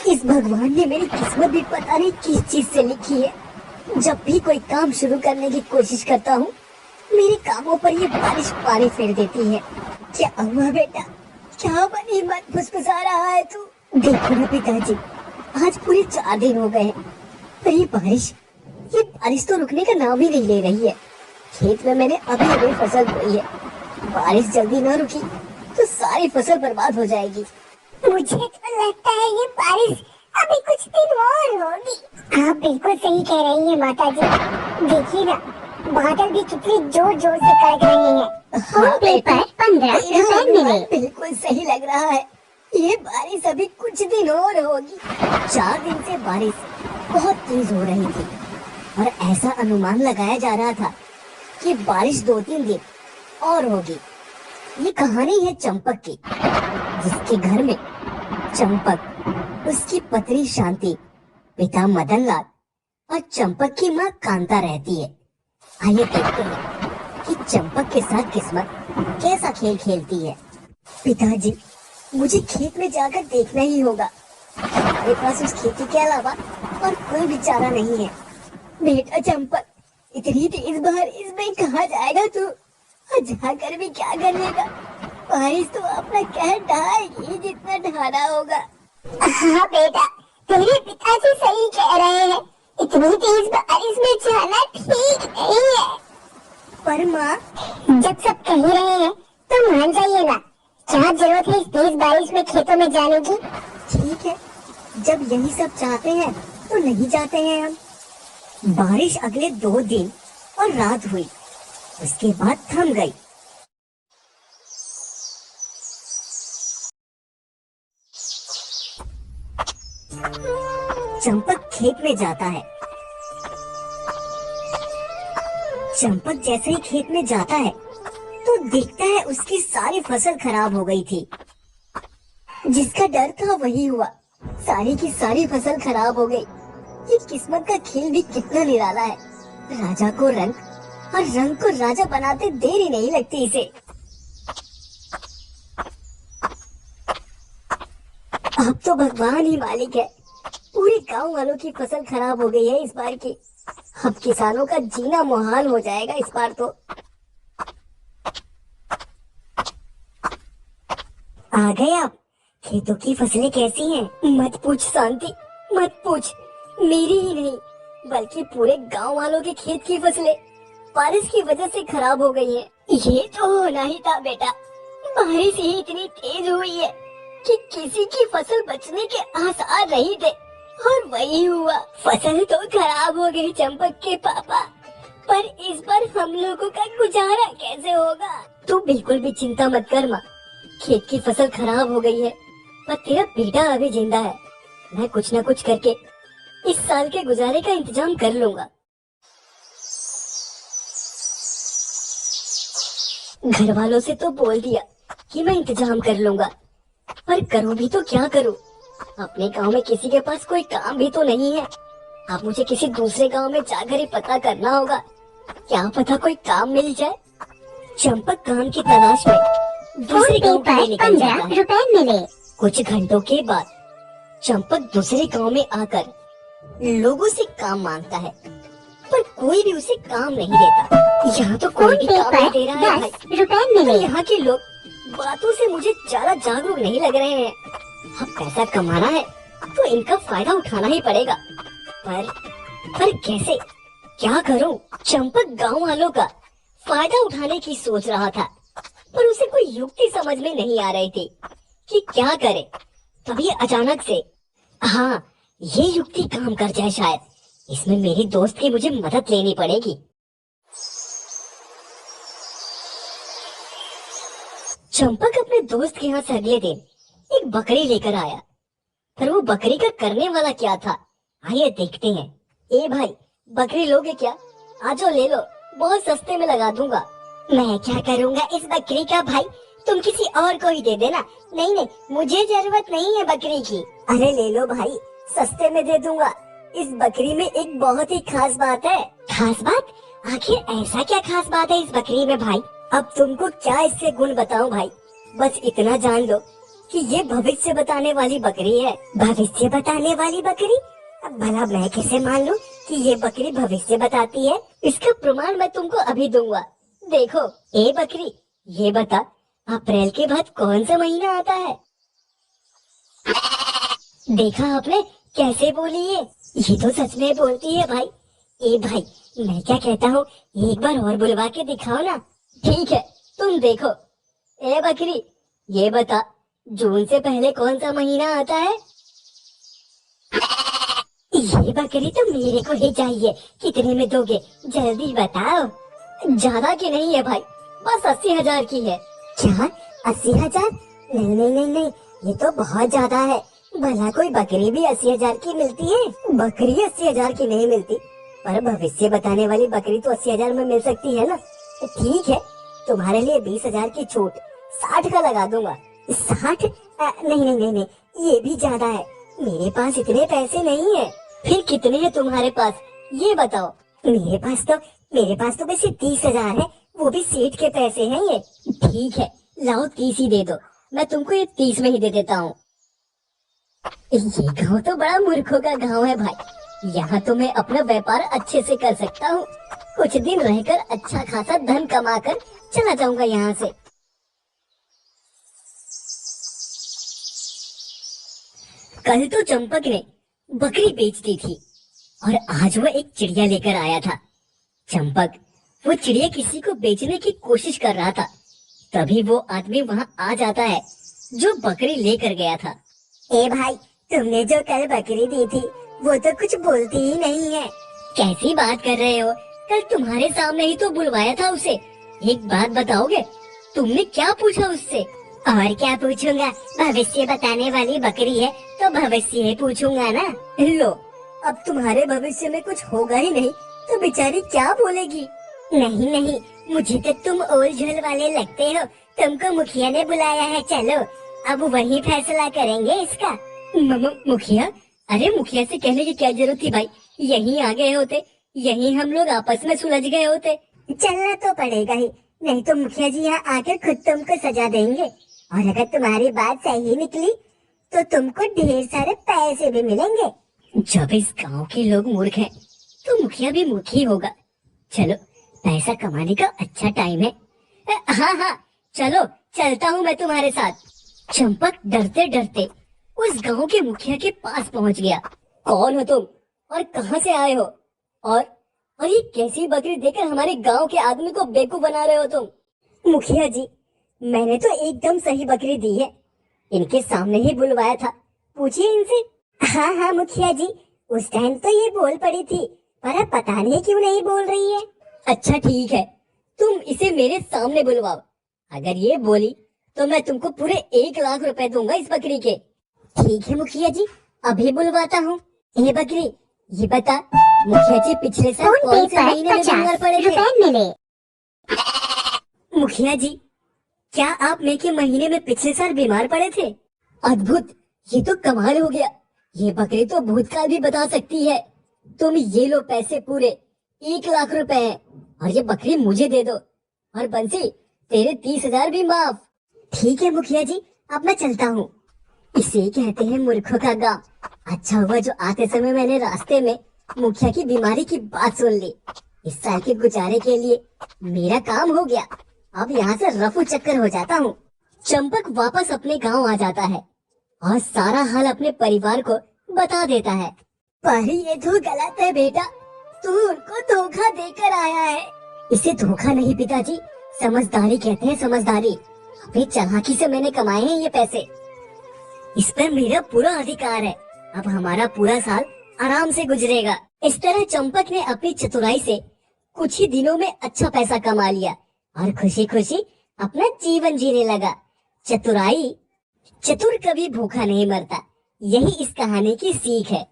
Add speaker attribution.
Speaker 1: इस भगवान ने मेरी किस्मत भी पता नहीं किस चीज से लिखी है। जब भी कोई काम शुरू करने की कोशिश करता हूँ, मेरे कामों पर ये बारिश पानी फेर देती है। क्या हुआ बेटा, क्या बनी मत फुसफुसा रहा है तू? देखो ना पिताजी, आज पूरे 4 दिन हो गए हैं, पर ये बारिश तो रुकने का नाम ही नहीं ले रही है। खेत में मैंने अभी अभी फसल बोई है, बारिश जल्दी न रुकी तो सारी फसल बर्बाद हो जाएगी।
Speaker 2: मुझे तो लगता है ये बारिश अभी कुछ दिन और होगी। आप बिल्कुल सही कह रही हैं माता जी। देखिए ना, बादल भी कितनी जोर जोर से कड़क रहे हैं।
Speaker 1: हाँ
Speaker 2: पेपर 15 रुपए मिले।
Speaker 1: बिल्कुल सही लग रहा है, ये बारिश अभी कुछ दिन और होगी। 4 दिन से बारिश बहुत तेज हो रही थी और ऐसा अनुमान लगाया जा रहा था कि बारिश 2-3 दिन और होगी। ये कहानी है चंपक की, जिसके घर में चंपक, उसकी पत्नी शांति, पिता मदन लाल और चंपक की माँ कांता रहती है। आइए देखते हैं कि चंपक के साथ किस्मत कैसा खेल खेलती है। पिताजी, मुझे खेत में जाकर देखना ही होगा। हमारे पास उस खेती के अलावा और कोई भी चारा नहीं है। बेटा चंपक, इतनी तेज बारिश में कहाँ जाएगा तू? और जाकर भी क्या कर लेगा? बारिश तो अपना कहर ढाएगी जितना ढाना होगा।
Speaker 2: हाँ बेटा, तेरे पिताजी सही कह रहे हैं। इतनी तेज बारिश में जाना ठीक नहीं है।
Speaker 1: पर माँ,
Speaker 2: जब सब कह रहे हैं तो मान जाइए ना। क्या जरूरत है इस तेज बारिश में खेतों में जाने की?
Speaker 1: ठीक है, जब यही सब चाहते हैं तो नहीं जाते हैं हम। बारिश अगले 2 दिन और रात हुई, उसके बाद थम गई। चंपक खेत में जाता है। चंपक जैसे ही खेत में जाता है तो देखता है उसकी सारी फसल खराब हो गई थी। जिसका डर था वही हुआ, सारी की सारी फसल खराब हो गई। ये किस्मत का खेल भी कितना निराला है। राजा को रंग और रंग को राजा बनाते देर ही नहीं लगती इसे। अब तो भगवान ही मालिक है। पूरे गांव वालों की फसल खराब हो गई है इस बार की। अब किसानों का जीना मुहाल हो जाएगा इस बार तो। आ गए आप? खेतों की फसलें कैसी हैं? मत पूछ शांति, मत पूछ। मेरी ही नहीं बल्कि पूरे गांव वालों के खेत की फसलें बारिश की वजह से खराब हो गई हैं। ये तो होना ही था बेटा। बारिश ही इतनी तेज हुई है कि किसी की फसल बचने के आसार नहीं थे, और वही हुआ। फसल तो खराब हो गई चंपक के पापा, पर इस बार हम लोगों का गुजारा कैसे होगा? तू बिल्कुल भी चिंता मत कर माँ। खेत की फसल खराब हो गई है पर तेरा बेटा अभी जिंदा है। मैं कुछ न कुछ करके इस साल के गुजारे का इंतजाम कर लूंगा। घर वालों से तो बोल दिया कि मैं इंतजाम कर लूंगा, पर करूँ भी तो क्या करूँ? अपने गांव में किसी के पास कोई काम भी तो नहीं है। अब मुझे किसी दूसरे गांव में जाकर ही पता करना होगा, क्या पता कोई काम मिल जाए। चंपक काम की तलाश में दूसरे गांव के लिए निकल जाता है।
Speaker 2: रुपए मिले।
Speaker 1: कुछ घंटों के बाद चंपक दूसरे गांव में आकर लोगों से काम मांगता है, पर कोई भी उसे काम नहीं देता। यहाँ तो कोई भी काम नहीं दे रहा है भाई।
Speaker 2: रुपए मिले।
Speaker 1: यहाँ के लोग बातों से मुझे ज्यादा जागरूक नहीं लग रहे हैं। अब पैसा कमाना है तो इनका फायदा उठाना ही पड़ेगा, पर कैसे, क्या करूं? चंपक गांव वालों का फायदा उठाने की सोच रहा था, पर उसे कोई युक्ति समझ में नहीं आ रही थी कि क्या करे। तभी अचानक से, हाँ, ये युक्ति काम कर जाए शायद। इसमें मेरी दोस्त की मुझे मदद लेनी पड़ेगी। चंपक अपने दोस्त के यहाँ से अगले दिन एक बकरी लेकर आया, पर वो बकरी का करने वाला क्या था, आइए देखते हैं। ए भाई, बकरी लोगे क्या? आजो ले लो, बहुत सस्ते में लगा दूंगा।
Speaker 2: मैं क्या करूँगा इस बकरी का भाई? तुम किसी और को ही दे देना। नहीं नहीं, मुझे जरूरत नहीं है बकरी की।
Speaker 1: अरे ले लो भाई, सस्ते में दे दूंगा। इस बकरी में एक बहुत ही खास बात है।
Speaker 2: खास बात? आखिर ऐसा क्या खास बात है इस बकरी में भाई?
Speaker 1: अब तुमको क्या इससे गुण बताऊं भाई, बस इतना जान लो कि ये भविष्य बताने वाली बकरी है।
Speaker 2: भविष्य बताने वाली बकरी? अब भला मैं कैसे मान लूं कि ये बकरी भविष्य बताती है?
Speaker 1: इसका प्रमाण मैं तुमको अभी दूंगा। देखो, ए बकरी, ये बता, अप्रैल के बाद कौन सा महीना आता है? देखा आपने कैसे बोली ये तो सच में बोलती है भाई। ए भाई, मैं क्या कहता हूँ, एक बार और बुलवा के दिखाओ ना। ठीक है, तुम देखो। ए बकरी, ये बता, जून से पहले कौन सा महीना आता है? ये बकरी तो मेरे को ही चाहिए। कितने में दोगे, जल्दी बताओ। ज्यादा की नहीं है भाई, बस 80,000 की है।
Speaker 2: क्या? 80,000? नहीं नहीं नहीं नहीं, ये तो बहुत ज्यादा है। भला कोई बकरी भी 80,000 की मिलती है?
Speaker 1: बकरी 80,000 की नहीं मिलती, पर भविष्य बताने वाली बकरी तो 80,000 में मिल सकती है ना। ठीक है, तुम्हारे लिए 20,000 की छूट 60 का लगा दूंगा।
Speaker 2: 60? नहीं नहीं नहीं नहीं, ये भी ज्यादा है। मेरे पास इतने पैसे नहीं है।
Speaker 1: फिर कितने हैं तुम्हारे पास, ये बताओ।
Speaker 2: मेरे पास तो वैसे 30,000 है, वो भी सेठ के पैसे हैं ये।
Speaker 1: ठीक है, लाओ 30 ही दे दो। मैं तुमको ये 30 में ही दे देता हूँ। ये गांव तो बड़ा मूर्खों का गांव है भाई। यहाँ तो मैं अपना व्यापार अच्छे से कर सकता हूँ। कुछ दिन रहकर अच्छा खासा धन कमाकर चला जाऊंगा यहाँ से। कल तो चंपक ने बकरी बेच दी थी और आज वो एक चिड़िया लेकर आया था। चंपक वो चिड़िया किसी को बेचने की कोशिश कर रहा था, तभी वो आदमी वहाँ आ जाता है जो बकरी लेकर गया था।
Speaker 2: ए भाई, तुमने जो कल बकरी दी थी वो तो कुछ बोलती ही नहीं है।
Speaker 1: कैसी बात कर रहे हो, कल तुम्हारे सामने ही तो बुलवाया था उसे। एक बात बताओगे, तुमने क्या पूछा उससे?
Speaker 2: और क्या पूछूंगा, भविष्य बताने वाली बकरी है तो भविष्य ही पूछूंगा ना।
Speaker 1: लो, अब तुम्हारे भविष्य में कुछ होगा ही नहीं तो बेचारी क्या बोलेगी?
Speaker 2: नहीं नहीं, मुझे तो तुम ओल झोल वाले लगते हो। तुमको मुखिया ने बुलाया है, चलो अब वही फैसला करेंगे इसका।
Speaker 1: मुखिया? अरे मुखिया से कहने की क्या जरूरत थी भाई, यहीं आ गए होते, यहीं हम लोग आपस में सुलझ गए होते।
Speaker 2: चलना तो पड़ेगा ही, नहीं तो मुखिया जी यहाँ आकर खुद तुमको सजा देंगे। और अगर तुम्हारी बात सही निकली तो तुमको ढेर सारे पैसे भी मिलेंगे।
Speaker 1: जब इस गांव के लोग मूर्ख हैं, तो मुखिया भी मूर्ख ही होगा। चलो, पैसा कमाने का अच्छा टाइम है। हाँ हाँ, चलो चलता हूँ मैं तुम्हारे साथ। चंपक डरते डरते उस गांव के मुखिया के पास पहुंच गया। कौन हो तुम और कहां से आए हो? और ये कैसी बकरी देकर हमारे गांव के आदमी को बेवकूफ बना रहे हो तुम? मुखिया जी, मैंने तो एकदम सही बकरी दी है, इनके सामने ही बुलवाया था, पूछिए इनसे।
Speaker 2: हाँ हाँ मुखिया जी, उस टाइम तो ये बोल पड़ी थी, पर अब पता नहीं क्यों नहीं बोल रही है।
Speaker 1: अच्छा ठीक है, तुम इसे मेरे सामने बुलवाओ। अगर ये बोली तो मैं तुमको पूरे 1 लाख रुपए दूंगा इस बकरी के।
Speaker 2: ठीक है मुखिया जी, अभी बुलवाता हूँ।
Speaker 1: ये बकरी, ये बता, मुखिया जी पिछले साल कौन से महीने में बीमार पड़े थे?
Speaker 2: मिले।
Speaker 1: मुखिया जी, क्या आप मई के महीने में पिछले साल बीमार पड़े थे? अद्भुत, ये तो कमाल हो गया। ये बकरी तो भूतकाल भी बता सकती है। तुम ये लो पैसे पूरे 1 लाख रुपए हैं और ये बकरी मुझे दे दो। और बंसी, तेरे 30,000 भी माफ।
Speaker 2: ठीक है मुखिया जी, अब मैं चलता हूँ।
Speaker 1: इसे कहते हैं मूर्खों का गांव। अच्छा हुआ जो आते समय मैंने रास्ते में मुखिया की बीमारी की बात सुन ली। इस साल के गुजारे के लिए मेरा काम हो गया। अब यहाँ से रफू चक्कर हो जाता हूँ। चंपक वापस अपने गांव आ जाता है और सारा हाल अपने परिवार को बता देता है। पर ये तो गलत है बेटा, तू उनको धोखा देकर आया है। इसे धोखा नहीं पिताजी, समझदारी कहते हैं, समझदारी। अपनी चालाकी से मैंने कमाए हैं ये पैसे, इस पर मेरा पूरा अधिकार है। अब हमारा पूरा साल आराम से गुजरेगा। इस तरह चंपक ने अपनी चतुराई से कुछ ही दिनों में अच्छा पैसा कमा लिया और खुशी खुशी अपना जीवन जीने लगा। चतुर कभी भूखा नहीं मरता, यही इस कहानी की सीख है।